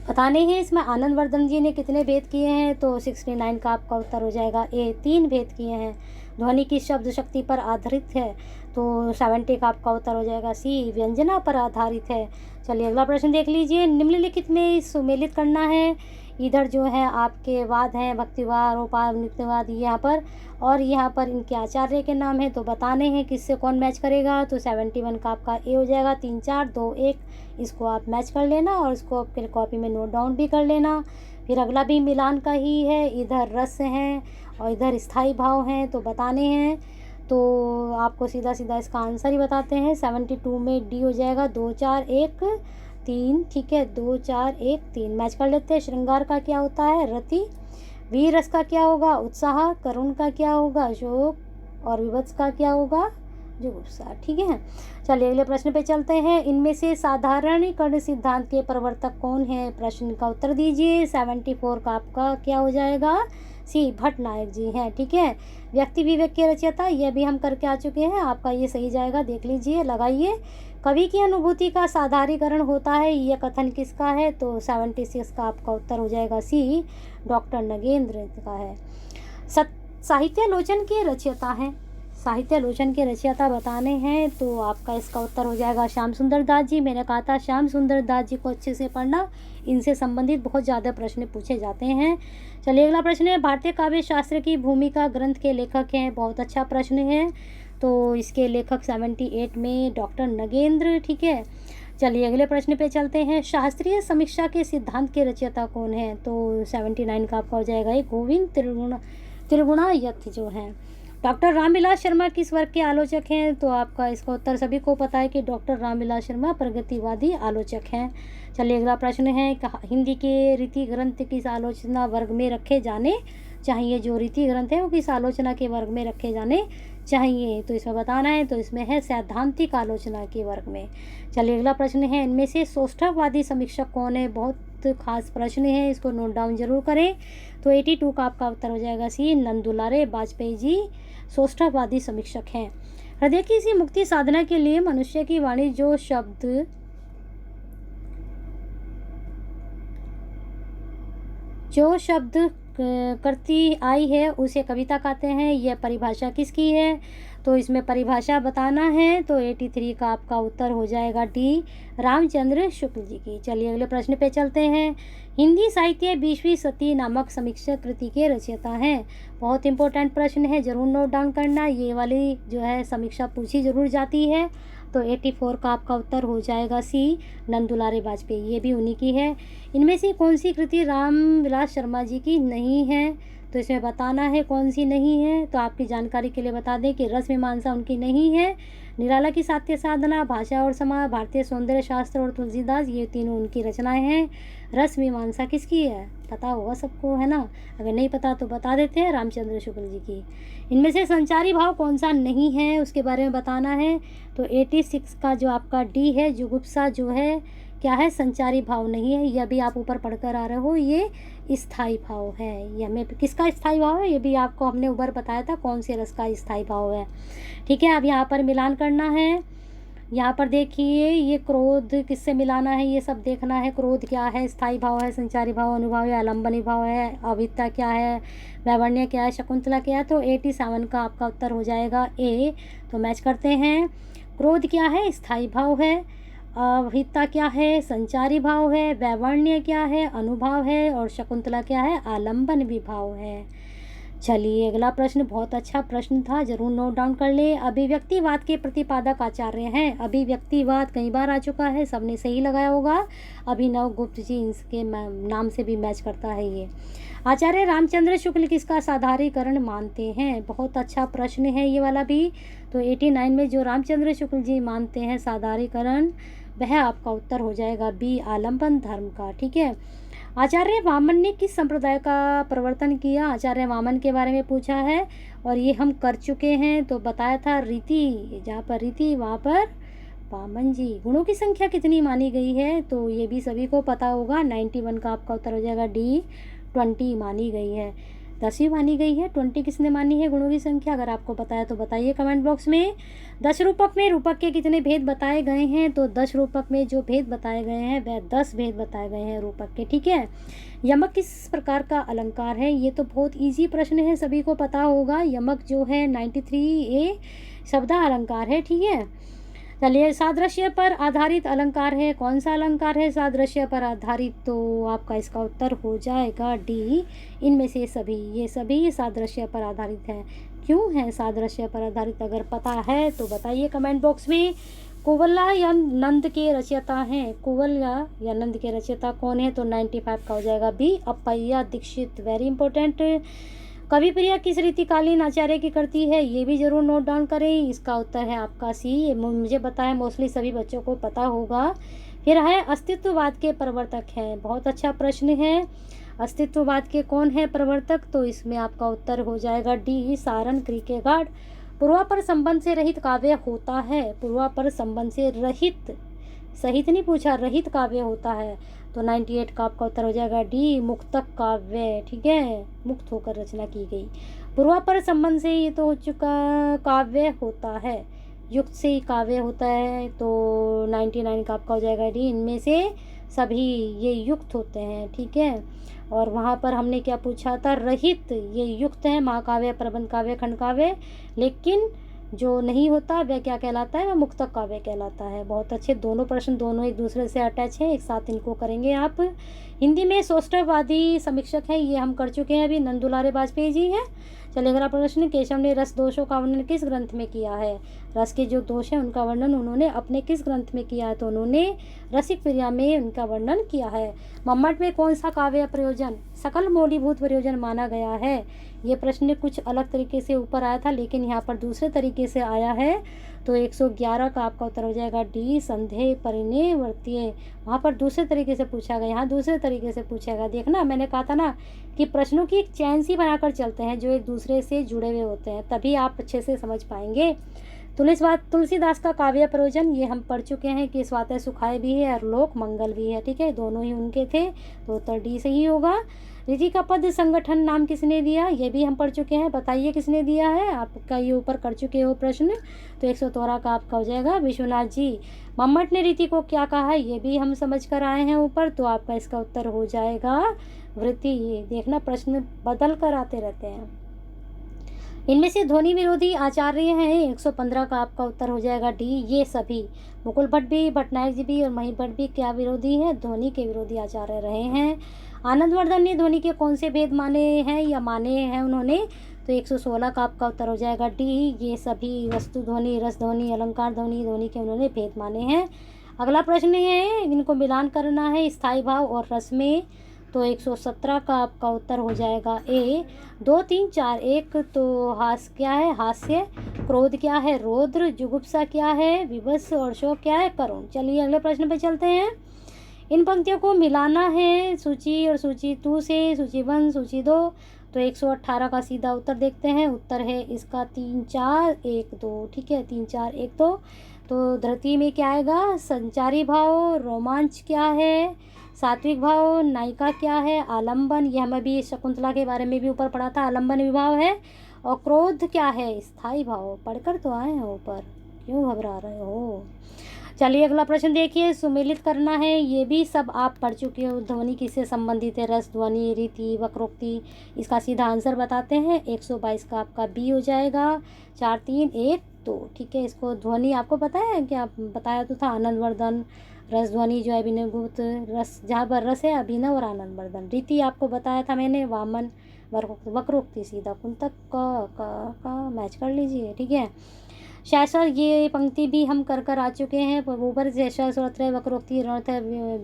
बताने हैं इसमें आनंदवर्धन जी ने कितने भेद किए हैं। तो 69 का आपका उत्तर हो जाएगा ए, 3 भेद किए हैं। ध्वनि की शब्द शक्ति पर आधारित है। तो 70 का आपका उत्तर हो जाएगा सी, व्यंजना पर आधारित है। चलिए अगला प्रश्न देख लीजिए। निम्नलिखित में सुमेलित करना है। इधर जो है आपके वाद हैं, भक्तिवाद, औपानित्यवाद यहाँ पर, और यहाँ पर इनके आचार्य के नाम हैं। तो बताने हैं किससे कौन मैच करेगा। तो 71 का आपका ए हो जाएगा। 3 4 2 1 इसको आप मैच कर लेना और इसको आपके कॉपी में नोट डाउन भी कर लेना। फिर अगला भी मिलान का ही है। इधर रस हैं और इधर स्थाई भाव हैं। तो बताने हैं, तो आपको सीधा सीधा इसका आंसर ही बताते हैं। 72 में डी हो जाएगा। 2 4 1 3, ठीक है, 2 4 1 3 मैच कर लेते हैं। श्रृंगार का क्या होता है? रति। वीर रस का क्या होगा? उत्साह। करुण का क्या होगा? शोक। और विभत्स का क्या होगा? जुगुप्सा। ठीक है, चलिए अगले प्रश्न पे चलते हैं। इनमें से साधारणीकरण सिद्धांत के प्रवर्तक कौन है? प्रश्न का उत्तर दीजिए। 74 का आपका क्या हो जाएगा? सी, भट्टनायक जी हैं। ठीक है, व्यक्ति विवेक के रचयिता, यह भी हम करके आ चुके हैं। आपका ये सही जाएगा, देख लीजिए, लगाइए। कवि की अनुभूति का साधारीकरण होता है, यह कथन किसका है? तो 76 का आपका उत्तर हो जाएगा सी, डॉक्टर नगेंद्र का है। साहित्यालोचन के रचयिता हैं। साहित्यालोचन के रचयिता बताने हैं, तो आपका इसका उत्तर हो जाएगा श्याम सुंदर दास जी। मैंने कहा था श्याम सुंदर दास जी को अच्छे से पढ़ना, इनसे संबंधित बहुत ज़्यादा प्रश्न पूछे जाते हैं। चलिए अगला प्रश्न है, भारतीय काव्य शास्त्र की भूमिका ग्रंथ के लेखक हैं। बहुत अच्छा प्रश्न है। तो इसके लेखक 78 में डॉक्टर नगेंद्र। ठीक है, चलिए अगले प्रश्न पे चलते हैं। शास्त्रीय समीक्षा के सिद्धांत के रचयिता कौन है? तो 79 का आपका हो जाएगा ये गोविंद त्रिगुणायत जो हैं। डॉक्टर रामविलास शर्मा किस वर्ग के आलोचक हैं? तो आपका इसका उत्तर सभी को पता है कि डॉक्टर रामविलास शर्मा प्रगतिवादी आलोचक हैं। चलिए अगला प्रश्न है, हिंदी के रीति ग्रंथ किस आलोचना वर्ग में रखे जाने चाहिए? जो रीति ग्रंथ है वो किस आलोचना के वर्ग में रखे जाने चाहिए? तो इसमें बताना है, तो इसमें है सैद्धांतिक आलोचना के वर्ग में। चलिए अगला प्रश्न है, इनमें से सौष्ठववादी समीक्षक कौन है? बहुत खास प्रश्न है, इसको नोट डाउन जरूर करें। तो 82 का आपका उत्तर हो जाएगा सी, नंदुलारे वाजपेयी जी सौष्ठववादी समीक्षक हैं। हृदय की सी मुक्ति साधना के लिए मनुष्य की वाणी जो शब्द करती आई है उसे कविता कहते हैं। यह परिभाषा किसकी है? तो इसमें परिभाषा बताना है। तो 83 का आपका उत्तर हो जाएगा डी, रामचंद्र शुक्ल जी की। चलिए अगले प्रश्न पे चलते हैं। हिंदी साहित्य 20वीं सदी नामक समीक्षा कृति के रचयिता हैं। बहुत इंपॉर्टेंट प्रश्न है, जरूर नोट डाउन करना। ये वाली जो है समीक्षा पूछी जरूर जाती है। तो 84 का आपका उत्तर हो जाएगा सी, नंदुलारे वाजपेयी, ये भी उन्हीं की है। इनमें से कौन सी कृति रामविलास शर्मा जी की नहीं है? तो इसमें बताना है कौन सी नहीं है। तो आपकी जानकारी के लिए बता दें कि रस मीमांसा उनकी नहीं है। निराला की सात्य साधना, भाषा और समाज, भारतीय सौंदर्य शास्त्र और तुलसीदास, ये तीनों उनकी रचनाएं हैं। रस मीमांसा किसकी है? पता होगा सबको, है ना? अगर नहीं पता तो बता देते हैं, रामचंद्र शुक्ल जी की। इनमें से संचारी भाव कौन सा नहीं है उसके बारे में बताना है। तो 86 का जो आपका डी है, जुगुप्सा जो है क्या है? संचारी भाव नहीं है। यह भी आप ऊपर पढ़कर आ रहे हो, ये स्थाई भाव है। ये हमें किसका स्थाई भाव है ये भी आपको हमने ऊपर बताया था, कौन से रस का स्थाई भाव है। ठीक है, अब यहाँ पर मिलान करना है। यहाँ पर देखिए, ये क्रोध किससे मिलाना है ये सब देखना है। क्रोध क्या है? स्थाई भाव है, संचारी भाव, अनुभाव है, आलम्बनी भाव है, अविद्या क्या है, वैवर्ण्य क्या है, शकुंतला क्या है। तो 87 का आपका उत्तर हो जाएगा ए। तो मैच करते हैं। क्रोध क्या है? स्थाई भाव है। अभिता क्या है? संचारी भाव है। वैवर्ण्य क्या है? अनुभाव है। और शकुंतला क्या है? आलंबन विभाव है। चलिए अगला प्रश्न बहुत अच्छा प्रश्न था, जरूर नोट डाउन कर ले। अभिव्यक्तिवाद के प्रतिपादक आचार्य हैं। अभिव्यक्तिवाद कई बार आ चुका है, सबने सही लगाया होगा। अभिनव गुप्त जी, इसके नाम से भी मैच करता है ये। आचार्य रामचंद्र शुक्ल किसका साधारीकरण मानते हैं? बहुत अच्छा प्रश्न है ये वाला भी। तो 89 में जो रामचंद्र शुक्ल जी मानते हैं साधारीकरण, वह आपका उत्तर हो जाएगा बी, आलम्बन धर्म का। ठीक है। आचार्य वामन ने किस संप्रदाय का प्रवर्तन किया? आचार्य वामन के बारे में पूछा है और ये हम कर चुके हैं। तो बताया था रीति, जहाँ पर रीति वहाँ पर वामन जी। गुणों की संख्या कितनी मानी गई है? तो ये भी सभी को पता होगा। 91 का आपका उत्तर हो जाएगा डी, 20 मानी गई है। 10 मानी गई है, 20 किसने मानी है गुणों की संख्या? अगर आपको पता है तो बताइए कमेंट बॉक्स में। 10 रूपक में रूपक के कितने भेद बताए गए हैं? तो 10 रूपक में जो भेद बताए गए हैं वह 10 भेद बताए गए हैं रूपक के। ठीक है। यमक किस प्रकार का अलंकार है? ये तो बहुत इजी प्रश्न है, सभी को पता होगा। यमक जो है 93A शब्दा अलंकार है। ठीक है। चलिए सादृश्य पर आधारित अलंकार है, कौन सा अलंकार है सादृश्य पर आधारित? तो आपका इसका उत्तर हो जाएगा डी, इनमें से सभी। ये सभी सादृश्य पर आधारित हैं। क्यों है सादृश्य पर आधारित? अगर पता है तो बताइए कमेंट बॉक्स में। कुवलया या नंद के रचयिता हैं? कुवलया या नंद के रचयिता कौन है? तो 95 का हो जाएगा B, Appayya Dikshit. Very important. कवि प्रिया किस रीतिकालीन आचार्य की करती है? ये भी जरूर नोट डाउन करें। इसका उत्तर है आपका सी। ये मुझे पता है, मोस्टली सभी बच्चों को पता होगा। फिर है अस्तित्ववाद के प्रवर्तक हैं। बहुत अच्छा प्रश्न है। अस्तित्ववाद के कौन है प्रवर्तक? तो इसमें आपका उत्तर हो जाएगा डी, सारन क्रिकेगार्ड। पूर्वापर संबंध से रहित काव्य होता है। पूर्वापर संबंध से रहित, सहित नहीं पूछा, रहित काव्य होता है। तो 98 का आपका उत्तर हो जाएगा डी, मुक्तक काव्य। ठीक है, मुक्त होकर रचना की गई। पूर्वापर संबंध से ये तो हो चुका काव्य होता है, युक्त से ही काव्य होता है। तो 99 का आपका हो जाएगा डी, इनमें से सभी ये युक्त होते हैं। ठीक है। और वहाँ पर हमने क्या पूछा था? रहित, ये युक्त है, महाकाव्य, प्रबंध काव्य, खंड काव्य। लेकिन जो नहीं होता वह क्या कहलाता है? वह मुक्तक काव्य कहलाता है। बहुत अच्छे, दोनों प्रश्न दोनों एक दूसरे से अटैच हैं, एक साथ इनको करेंगे आप। हिंदी में सौष्ठववादी समीक्षक हैं, ये हम कर चुके हैं अभी, नंदुलारे वाजपेयी जी हैं। चलिए अगला प्रश्न, केशव ने रस दोषों का वर्णन किस ग्रंथ में किया है? रस के जो दोष हैं उनका वर्णन उन्होंने अपने किस ग्रंथ में किया है? तो उन्होंने रसिक प्रिया में उनका वर्णन किया है। मम्मट में कौन सा काव्य प्रयोजन सकल मौलीभूत प्रयोजन माना गया है? ये प्रश्न कुछ अलग तरीके से ऊपर आया था, लेकिन यहाँ पर दूसरे तरीके से आया है। तो 111 का आपका उत्तर हो जाएगा डी, संदेह परिनिवर्त्य। वहाँ पर दूसरे तरीके से पूछा गया, यहाँ दूसरे तरीके से पूछेगा। देखना, मैंने कहा था ना कि प्रश्नों की एक चैन सी बनाकर चलते हैं जो एक दूसरे से जुड़े हुए होते हैं, तभी आप अच्छे से समझ पाएंगे। तुलसीदास का काव्य प्रयोजन ये हम पढ़ चुके हैं कि स्वातः सुखाय भी है और लोक मंगल भी है। ठीक है, दोनों ही उनके थे, तो उत्तर डी सही होगा। रीति का पद संगठन नाम किसने दिया? ये भी हम पढ़ चुके हैं, बताइए किसने दिया है? आपका ये ऊपर कर चुके हो प्रश्न। तो 113 का आपका हो जाएगा विश्वनाथ जी। मम्मट ने रीति को क्या कहा है? ये भी हम समझ कर आए हैं ऊपर, तो आपका इसका उत्तर हो जाएगा वृत्ति। ये देखना, प्रश्न बदल कर आते रहते हैं। इनमें से ध्वनि विरोधी आचार्य हैं, 115 का आपका उत्तर हो जाएगा डी, ये सभी। मुकुल भट्ट भी, भट्टनायक जी भी और मही भट्ट भी क्या विरोधी हैं? ध्वनि के विरोधी आचार्य रहे हैं। आनंदवर्धन ने ध्वनि के कौन से भेद माने हैं या माने हैं उन्होंने? तो 116 का आपका उत्तर हो जाएगा डी, ये सभी। वस्तु ध्वनि, रस ध्वनि, अलंकार ध्वनि, ध्वनि के उन्होंने भेद माने हैं। अगला प्रश्न है, इनको मिलान करना है स्थायी भाव और रस में। तो 117 का आपका उत्तर हो जाएगा ए, 2 3 4 1। तो हास्य क्या है? हास्य। क्रोध क्या है? रौद्र। जुगुप्सा क्या है? विवश। और शोक क्या है? करुण। चलिए अगले प्रश्न पे चलते हैं। इन पंक्तियों को मिलाना है सूची और सूची 2 से सूची 1 सूची 2। तो 118 का सीधा उत्तर देखते हैं। उत्तर है इसका 3 4 1 2। ठीक है, 3 4 1 2। तो धरती में क्या आएगा? संचारी भाव। रोमांच क्या है? सात्विक भाव। नायिका क्या है? आलंबन। यह हमें भी शकुंतला के बारे में भी ऊपर पढ़ा था, आलंबन विभाव है। और क्रोध क्या है? स्थायी भाव। पढ़कर तो आए हैं ऊपर, क्यों घबरा रहे हो? चलिए अगला प्रश्न देखिए, सुमेलित करना है। ये भी सब आप पढ़ चुके हो। ध्वनि किससे संबंधित है? रस, ध्वनि, रीति, वक्रोक्ति। इसका सीधा आंसर बताते हैं। 122 का आपका बी हो जाएगा। 4 3 1 2। ठीक है, इसको ध्वनि आपको पता है क्या? बताया तो था, आनंदवर्धन। रस ध्वनि जो है अभिनव गुप्त, रस जहाँ पर रस है अभिनव और आनंदवर्धन। रीति आपको बताया था मैंने, वामन। वक्रोक्ति सीधा कुंतक का मैच कर लीजिए। ठीक है, शायद ये पंक्ति भी हम कर आ चुके हैं। ऊपर जैसा सूत्र वक्रोक्ति ऋणार्थ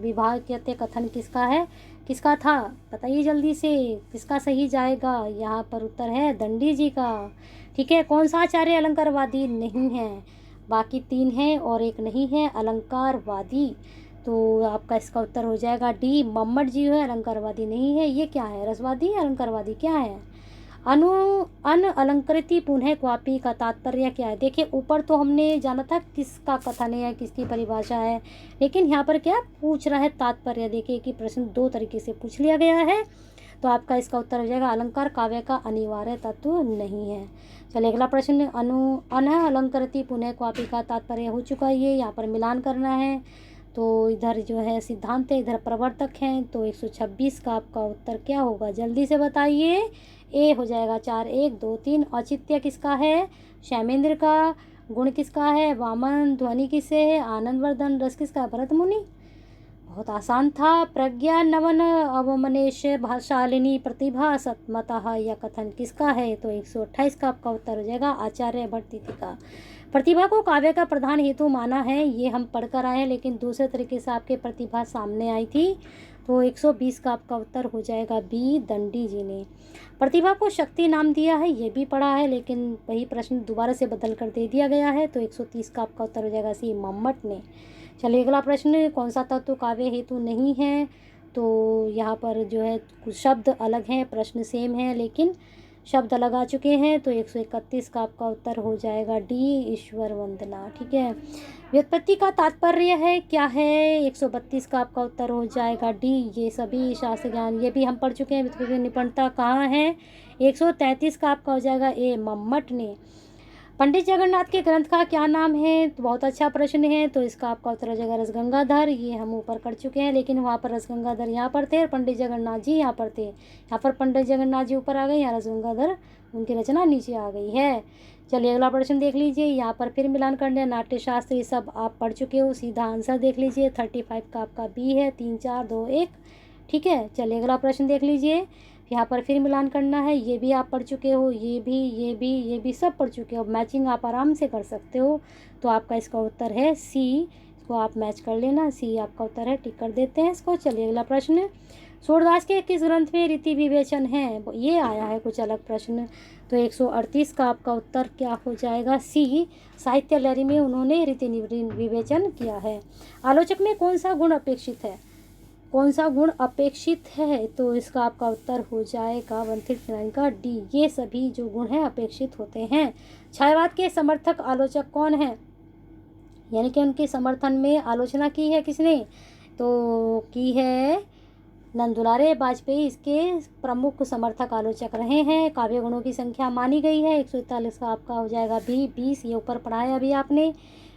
विभाग कहते कथन किसका है, किसका था, बताइए जल्दी से, किसका सही जाएगा। यहाँ पर उत्तर है दंडी जी का। ठीक है, कौन सा आचार्य अलंकारवादी नहीं है, बाकी 3 हैं और एक नहीं है अलंकारवादी, तो आपका इसका उत्तर हो जाएगा डी, मम्मट जी है, अलंकारवादी नहीं है। ये क्या है, रसवादी, अलंकारवादी क्या है। अन अलंकृति पुनः क्वापी का तात्पर्य क्या है। देखिए ऊपर तो हमने जाना था किसका कथन है, किसकी परिभाषा है, लेकिन यहाँ पर क्या पूछ रहा है, तात्पर्य। देखिए कि प्रश्न 2 तरीके से पूछ लिया गया है, तो आपका इसका उत्तर हो जाएगा अलंकार काव्य का अनिवार्य तत्व नहीं है। चलिए अगला प्रश्न, अन अलंकृति पुनः क्वापी का तात्पर्य हो चुका है, ये यहाँ पर मिलान करना है। तो इधर जो है सिद्धांत है, इधर प्रवर्तक हैं, तो 126 का आपका उत्तर क्या होगा, जल्दी से बताइए। ए हो जाएगा 4 1 2 3। औचित्य किसका है, शैमेंद्र का। गुण किसका है, वामन। ध्वनि किससे है, आनंदवर्धन। रस किसका, भरत मुनि। बहुत आसान था। प्रज्ञा नवन अवमनेश भाषालिनी प्रतिभा सतमतः यह कथन किसका है, तो 128 का आपका उत्तर हो जाएगा आचार्य भट्टिति का। प्रतिभा को काव्य का प्रधान हेतु माना है, ये हम पढ़कर आए हैं, लेकिन दूसरे तरीके से आपके प्रतिभा सामने आई थी, तो 120 का आपका उत्तर हो जाएगा बी, दंडी जी ने। प्रतिभा को शक्ति नाम दिया है, ये भी पढ़ा है, लेकिन वही प्रश्न दोबारा से बदल कर दे दिया गया है, तो 130 का आपका उत्तर हो जाएगा सी, मम्मट ने। चलिए अगला प्रश्न, कौन सा तत्व काव्य हेतु नहीं है, तो यहाँ पर जो है कुछ शब्द अलग हैं, प्रश्न सेम है लेकिन शब्द अलग आ चुके हैं, तो 131 का आपका उत्तर हो जाएगा डी, ईश्वर वंदना। ठीक है, व्युत्पत्ति का तात्पर्य है क्या है, 132 का आपका उत्तर हो जाएगा डी, ये सभी शास्त्र ज्ञान ये भी हम पढ़ चुके हैं। व्युत्पत्ति की निपुणता कहाँ है, 133 का आपका हो जाएगा ए, मम्मट ने। पंडित जगन्नाथ के ग्रंथ का क्या नाम है, तो बहुत अच्छा प्रश्न है, तो इसका आपका उत्तर हो जाएगा रसगंगाधर, ये हम ऊपर कर चुके हैं, लेकिन वहाँ पर रसगंगाधर यहाँ पर थे और पंडित जगन्नाथ जी यहाँ पर थे। यहाँ पर पंडित जगन्नाथ जी ऊपर आ गए, यहाँ रसगंगाधर उनकी रचना नीचे आ गई है। चलिए अगला प्रश्न देख लीजिए, यहाँ पर फिर मिलान करने, नाट्यशास्त्र ये सब आप पढ़ चुके हो, सीधा आंसर देख लीजिए। 35 का आपका बी है, 3 4 2 1। ठीक है, चलिए अगला प्रश्न देख लीजिए, यहाँ पर फिर मिलान करना है, ये भी आप पढ़ चुके हो, ये भी सब पढ़ चुके हो, मैचिंग आप आराम से कर सकते हो, तो आपका इसका उत्तर है सी, इसको आप मैच कर लेना, सी आपका उत्तर है, टिक कर देते हैं इसको। चलिए अगला प्रश्न, सूरदास के किस ग्रंथ में रीति विवेचन है, ये आया है कुछ अलग प्रश्न, तो 138 का आपका उत्तर क्या हो जाएगा, सी, साहित्य लहरी में उन्होंने रीति विवेचन किया है। आलोचक में कौन सा गुण अपेक्षित है, कौन सा गुण अपेक्षित है, तो इसका आपका उत्तर हो जाएगा 139 का डी, ये सभी जो गुण हैं अपेक्षित होते हैं। छायावाद के समर्थक आलोचक कौन है, यानी कि उनके समर्थन में आलोचना की है किसने, तो की है नंदुलारे वाजपेयी, इसके प्रमुख समर्थक आलोचक रहे हैं। काव्य गुणों की संख्या मानी गई है, 141 का आपका हो जाएगा बी, 20 ये ऊपर पढ़ाया अभी आपने।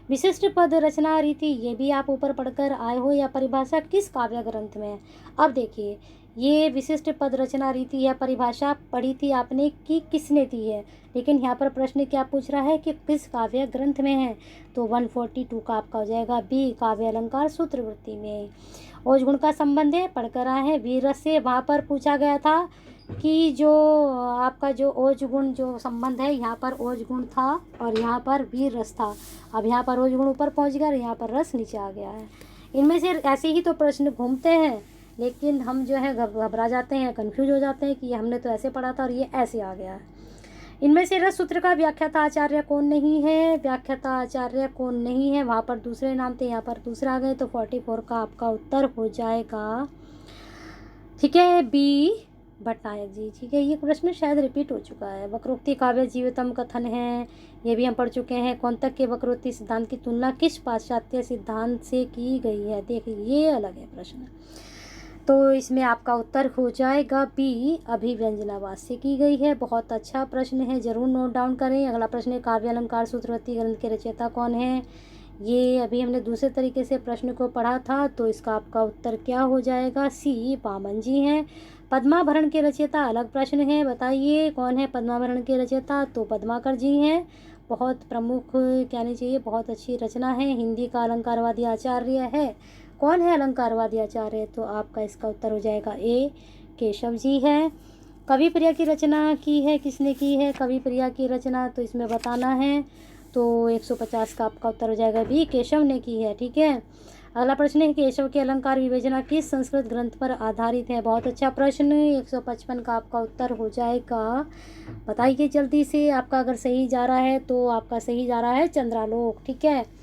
विशिष्ट पद रचना रीति, ये भी आप ऊपर पढ़कर आए हो, या परिभाषा किस काव्य ग्रंथ में है। अब देखिए ये विशिष्ट पद रचना रीति या परिभाषा पढ़ी थी आपने कि किसने दी है, लेकिन यहाँ पर प्रश्न क्या पूछ रहा है कि किस काव्य ग्रंथ में है, तो 142 का आपका हो जाएगा बी, काव्य अलंकार सूत्रवृत्ति में। ओज गुण का संबंध है, पढ़कर आए हैं, वीर रस से, वहाँ पर पूछा गया था कि जो आपका जो ओज गुण जो संबंध है, यहाँ पर ओज गुण था और यहाँ पर वीर रस था। अब यहाँ पर ओज गुण ऊपर पहुँच गया और यहाँ पर रस नीचे आ गया है। इनमें से ऐसे ही तो प्रश्न घूमते हैं, लेकिन हम जो है घबरा जाते हैं, कंफ्यूज हो जाते हैं कि हमने तो ऐसे पढ़ा था और ये ऐसे आ गया है। इनमें से रस सूत्र का व्याख्याता आचार्य कौन नहीं है, व्याख्याता आचार्य कौन नहीं है, वहाँ पर दूसरे नाम थे, यहाँ पर दूसरा आ गए, तो 44 का आपका उत्तर हो जाएगा, ठीक है, बी, भट्टनायक जी। ठीक है, ये प्रश्न शायद रिपीट हो चुका है। वक्रोक्ति काव्य जीवितम कथन है, ये भी हम पढ़ चुके हैं। कौंतक के वक्रोक्ति सिद्धांत की तुलना किस पाश्चात्य सिद्धांत से की गई है, देखिए ये अलग है प्रश्न, तो इसमें आपका उत्तर हो जाएगा बी, अभिव्यंजनावाद से की गई है। बहुत अच्छा प्रश्न है, जरूर नोट डाउन करें। अगला प्रश्न है, काव्य अलंकार सूत्रवृत्ति ग्रंथ के रचयिता कौन है, ये अभी हमने दूसरे तरीके से प्रश्न को पढ़ा था, तो इसका आपका उत्तर क्या हो जाएगा, सी, वामन जी हैं। पद्माभरण के रचयिता अलग प्रश्न है, बताइए कौन है पद्माभरण के रचयिता, तो पद्माकर जी हैं। बहुत प्रमुख कहनी चाहिए, बहुत अच्छी रचना है, हिंदी का अलंकारवादी आचार्य है। कौन है अलंकारवादी आचार्य, तो आपका इसका उत्तर हो जाएगा ए, केशव जी है। कवि प्रिया की रचना की है, किसने की है कवि प्रिया की रचना, तो इसमें बताना है। तो 150 का आपका उत्तर हो जाएगा बी, केशव ने की है। ठीक है, अगला प्रश्न है, केशव की अलंकार विवेचना किस संस्कृत ग्रंथ पर आधारित है। बहुत अच्छा प्रश्न, 155 का आपका उत्तर हो जाएगा। बताइए जल्दी से, आपका अगर सही जा रहा है तो आपका सही जा रहा है चंद्रालोक। ठीक है,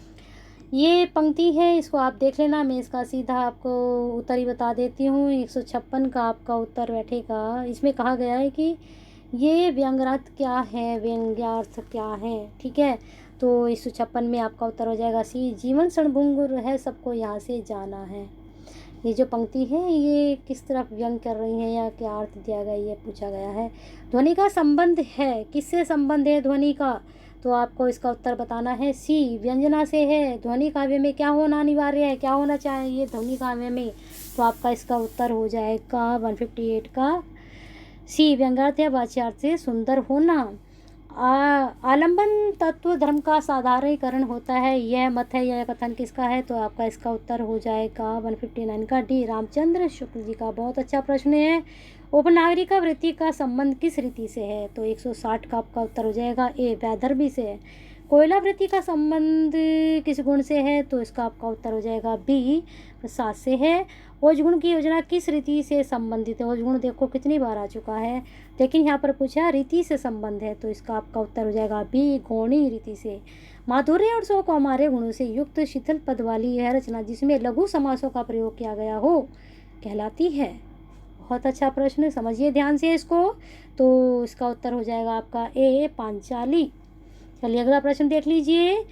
ये पंक्ति है, इसको आप देख लेना, मैं इसका सीधा आपको उत्तर ही बता देती हूँ। 156 का आपका उत्तर बैठेगा। इसमें कहा गया है कि ये व्यंग्यार्थ क्या है, व्यंग्यार्थ क्या है। ठीक है, तो 156 में आपका उत्तर हो जाएगा सी, जीवन क्षणभंगुर है सबको यहाँ से जाना है। ये जो पंक्ति है ये किस तरफ व्यंग कर रही है या क्या अर्थ दिया गया, ये पूछा गया है। ध्वनि का संबंध है, किससे संबंध है ध्वनि का, तो आपको इसका उत्तर बताना है सी, व्यंजना से है। ध्वनि काव्य में क्या होना अनिवार्य है, क्या होना चाहिए ध्वनि काव्य में, तो आपका इसका उत्तर हो जाएगा 158 का सी, व्यंग्यार्थ या वाच्यार्थ से सुंदर होना। आलंबन तत्व धर्म का साधारणीकरण होता है, यह मत है, यह कथन किसका है, तो आपका इसका उत्तर हो जाएगा 159 का डी, रामचंद्र शुक्ल जी का। बहुत अच्छा प्रश्न है, उपनागरिक वृत्ति का संबंध किस रीति से है, तो 160 का आपका उत्तर हो जाएगा ए, वैदर्भी से है। कोयला वृत्ति का संबंध किस गुण से है, तो इसका आपका उत्तर हो जाएगा बी, प्रसाद से है। ओजगुण की योजना किस रीति से संबंधित है, ओजगुण देखो कितनी बार आ चुका है, लेकिन यहाँ पर पूछा रीति से संबंध है, तो इसका आपका उत्तर हो जाएगा बी, गौणी रीति से। माधुर्य और सौ कौमार्य गुणों से युक्त शिथिल पद वाली यह रचना जिसमें लघु समासों का प्रयोग किया गया हो कहलाती है। बहुत अच्छा प्रश्न, समझिए ध्यान से इसको, तो इसका उत्तर हो जाएगा आपका ए, पांचाली। चलिए अगला प्रश्न देख लीजिए,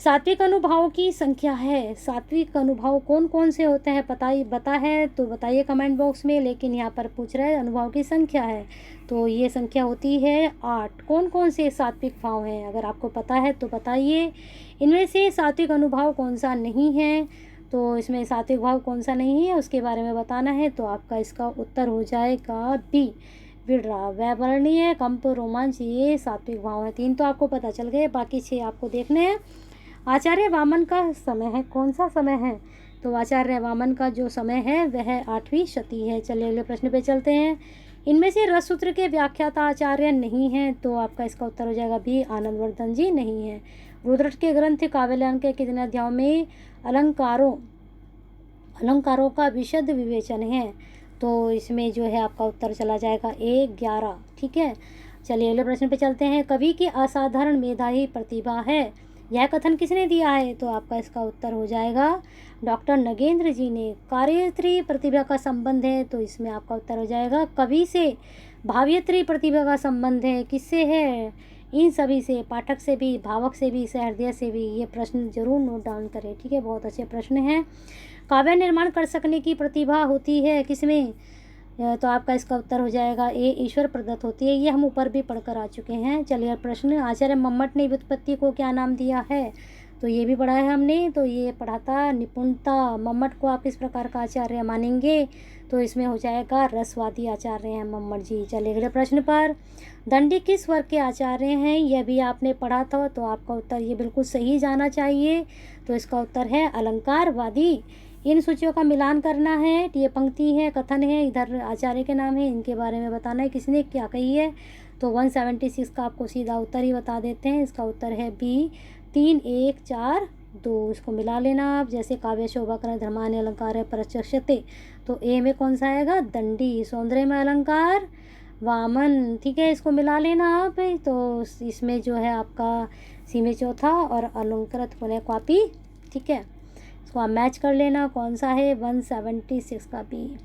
सात्विक अनुभाव की संख्या है, सात्विक अनुभाव कौन कौन से होते हैं पता है तो बताइए कमेंट बॉक्स में, लेकिन यहाँ पर पूछ रहा है अनुभाव की संख्या है, तो ये संख्या होती है 8। कौन कौन से सात्विक भाव हैं, अगर आपको पता है तो बताइए। इनमें से सात्विक अनुभाव कौन सा नहीं है, तो इसमें सात्विक भाव कौन सा नहीं है उसके बारे में बताना है, तो आपका इसका उत्तर हो जाएगा बी, विड्रा, वैवर्णीय, कंप, रोमांच, ये सात्विक भाव है। 3 तो आपको पता चल गए, बाकी 6 आपको देखने हैं। आचार्य वामन का समय है, कौन सा समय है, तो आचार्य वामन का जो समय है वह 8वीं शती है। चलिए अगले प्रश्न पे चलते हैं, इनमें से रस सूत्र के व्याख्याता आचार्य नहीं हैं, तो आपका इसका उत्तर हो जाएगा बी, आनंदवर्धन जी नहीं है। रुद्रट के ग्रंथ काव्यालयन के कितने अध्यायों में अलंकारों का विशद विवेचन है, तो इसमें जो है आपका उत्तर चला जाएगा ए, 11। ठीक है, चलिए अगले प्रश्न पे चलते हैं, कवि की असाधारण मेधावी प्रतिभा है, यह कथन किसने दिया है, तो आपका इसका उत्तर हो जाएगा डॉक्टर नगेंद्र जी ने। कार्यत्री प्रतिभा का संबंध है, तो इसमें आपका उत्तर हो जाएगा कवि से। भाव्यत्री प्रतिभा का संबंध है, किससे है, इन सभी से, पाठक से भी, भावक से भी, सहृदय से भी। ये प्रश्न जरूर नोट डाउन करें। ठीक है, बहुत अच्छे प्रश्न हैं। काव्य निर्माण कर सकने की प्रतिभा होती है किसमें, तो आपका इसका उत्तर हो जाएगा ए, ईश्वर प्रदत्त होती है, ये हम ऊपर भी पढ़कर आ चुके हैं। चलिए प्रश्न, आचार्य मम्मट ने व्युत्पत्ति को क्या नाम दिया है, तो ये भी पढ़ा है हमने, तो ये पढ़ा था निपुणता। मम्मट को आप किस प्रकार का आचार्य मानेंगे, तो इसमें हो जाएगा रसवादी आचार्य हैं मम्मट जी। चलिए अगले प्रश्न पर, दंडी किस वर्ग के आचार्य हैं, यह भी आपने पढ़ा था, तो आपका उत्तर ये बिल्कुल सही जाना चाहिए, तो इसका उत्तर है अलंकारवादी। इन सूचियों का मिलान करना है, ये पंक्ति है, कथन है, इधर आचार्य के नाम है, इनके बारे में बताना है किसने क्या कही है, तो 176 का आपको सीधा उत्तर ही बता देते हैं। इसका उत्तर है बी, 3, 1, 4, 2। इसको मिला लेना आप, जैसे काव्य शोभा करण धर्मान्य अलंकार है परचक्षते, तो ए में कौन सा आएगा, दंडी। सौंदर्य में अलंकार वामन। ठीक है, इसको मिला लेना आप, तो इसमें जो है आपका सी में चौथा और अलंकृत पुनः कॉपी। ठीक है, इसको आप मैच कर लेना कौन सा है, 176 का बी।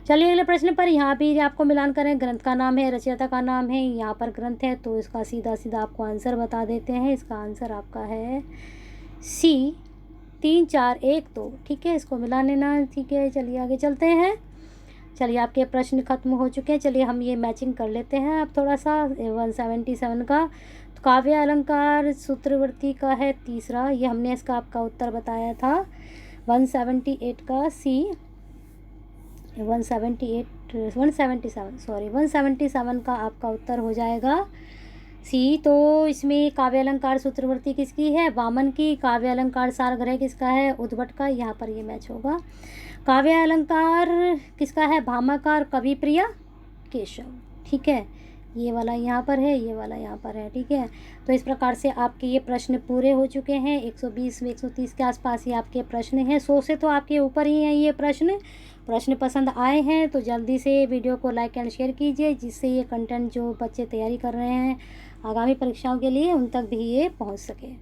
चलिए अगले प्रश्न पर, यहाँ भी आपको मिलान करें, ग्रंथ का नाम है, रचयिता का नाम है, यहाँ पर ग्रंथ है, तो इसका सीधा सीधा आपको आंसर बता देते हैं। इसका आंसर आपका है सी, 3, 4, 1, 2। ठीक है, इसको मिला लेना। ठीक है, चलिए आगे चलते हैं। चलिए आपके प्रश्न खत्म हो चुके हैं, चलिए हम ये मैचिंग कर लेते हैं आप थोड़ा सा। 177 का तो काव्य अलंकार सूत्रवृत्ति का है तीसरा, ये हमने इसका आपका उत्तर बताया था। 178 का सी, 177 का आपका उत्तर हो जाएगा सी। तो इसमें काव्य अलंकार सूत्रवृत्ति किसकी है, वामन की। काव्य अलंकार सारग्रह किसका है, उद्भट का, यहाँ पर ये मैच होगा। काव्य अलंकार किसका है, भामहकार, कवि प्रिया केशव। ठीक है, ये वाला यहाँ पर है, ये वाला यहाँ पर है। ठीक है, तो इस प्रकार से आपके ये प्रश्न पूरे हो चुके हैं। 120 130 के आसपास ही आपके प्रश्न हैं। 100 से तो आपके ऊपर ही हैं ये प्रश्न पसंद आए हैं तो जल्दी से वीडियो को लाइक एंड शेयर कीजिए, जिससे ये कंटेंट जो बच्चे तैयारी कर रहे हैं आगामी परीक्षाओं के लिए उन तक भी ये पहुंच सके।